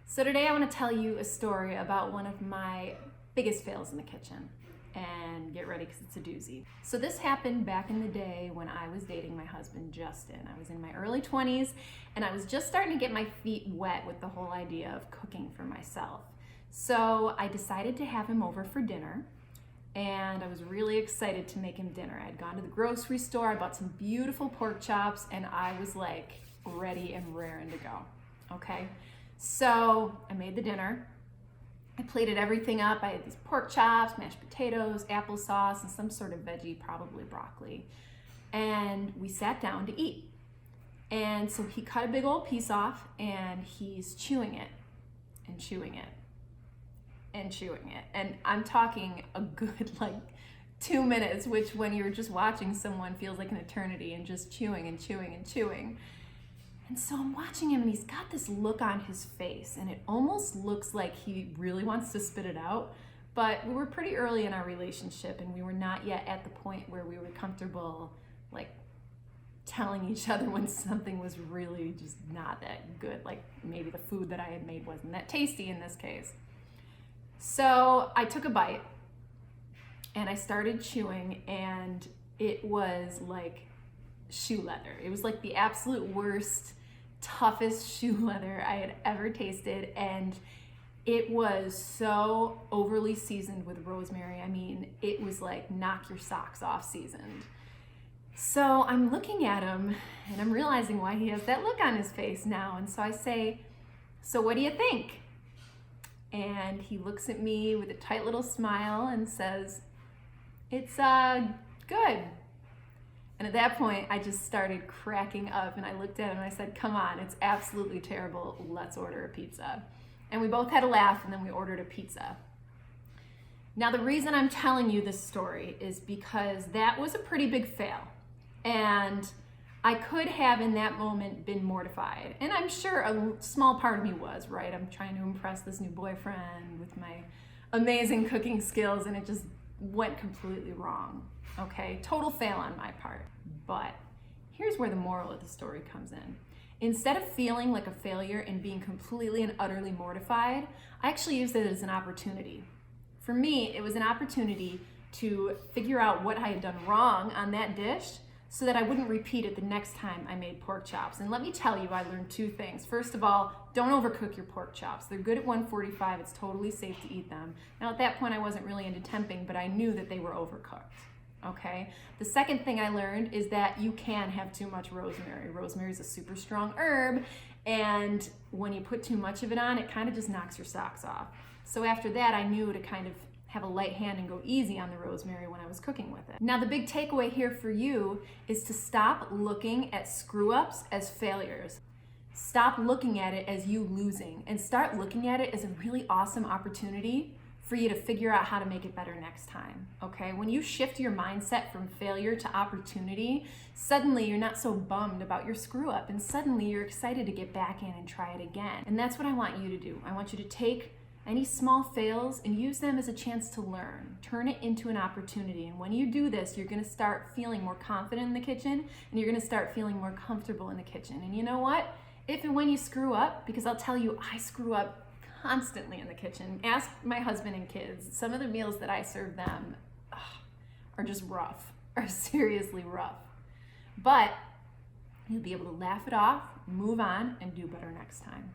So today I want to tell you a story about one of my biggest fails in the kitchen. And get ready because it's a doozy. So this happened back in the day when I was dating my husband, Justin. I was in my early 20s and I was just starting to get my feet wet with the whole idea of cooking for myself. So I decided to have him over for dinner and I was really excited to make him dinner. I had gone to the grocery store, I bought some beautiful pork chops and I was like ready and raring to go, okay? So I made the dinner. I plated everything up. I had these pork chops, mashed potatoes, applesauce, and some sort of veggie, probably broccoli. And we sat down to eat. And so he cut a big old piece off and he's chewing it and chewing it and chewing it. And I'm talking a good 2 minutes, which when you're just watching someone feels like an eternity, and just chewing and chewing and chewing. And so I'm watching him and he's got this look on his face and it almost looks like he really wants to spit it out. But we were pretty early in our relationship and we were not yet at the point where we were comfortable telling each other when something was really just not that good. Like maybe the food that I had made wasn't that tasty in this case. So I took a bite and I started chewing and it was like shoe leather. It was like the absolute worst, toughest shoe leather I had ever tasted, and it was so overly seasoned with rosemary. I mean, it was like knock your socks off seasoned. So I'm looking at him and I'm realizing why he has that look on his face now. And so I say, "So what do you think?" And he looks at me with a tight little smile and says, "It's good." And at that point, I just started cracking up and I looked at him and I said, "Come on, it's absolutely terrible. Let's order a pizza." And we both had a laugh and then we ordered a pizza. Now, the reason I'm telling you this story is because that was a pretty big fail. And I could have in that moment been mortified. And I'm sure a small part of me was, right? I'm trying to impress this new boyfriend with my amazing cooking skills and it just went completely wrong. Okay, total fail on my part. But here's where the moral of the story comes in. Instead of feeling like a failure and being completely and utterly mortified, I actually used it as an opportunity. For me, it was an opportunity to figure out what I had done wrong on that dish so that I wouldn't repeat it the next time I made pork chops. And let me tell you, I learned 2 things. First of all, don't overcook your pork chops. They're good at 145. It's totally safe to eat them. Now at that point, I wasn't really into temping, but I knew that they were overcooked. Okay. The second thing I learned is that you can have too much rosemary. Rosemary is a super strong herb, and when you put too much of it on, it kind of just knocks your socks off. So after that, I knew to kind of have a light hand and go easy on the rosemary when I was cooking with it. Now, the big takeaway here for you is to stop looking at screw-ups as failures. Stop looking at it as you losing and start looking at it as a really awesome opportunity for you to figure out how to make it better next time, okay? When you shift your mindset from failure to opportunity, suddenly you're not so bummed about your screw up and suddenly you're excited to get back in and try it again. And that's what I want you to do. I want you to take any small fails and use them as a chance to learn. Turn it into an opportunity. And when you do this, you're gonna start feeling more confident in the kitchen and you're gonna start feeling more comfortable in the kitchen. And you know what? If and when you screw up, because I'll tell you, I screw up constantly in the kitchen. Ask my husband and kids. Some of the meals that I serve them are just rough, are seriously rough. But you'll be able to laugh it off, move on, and do better next time.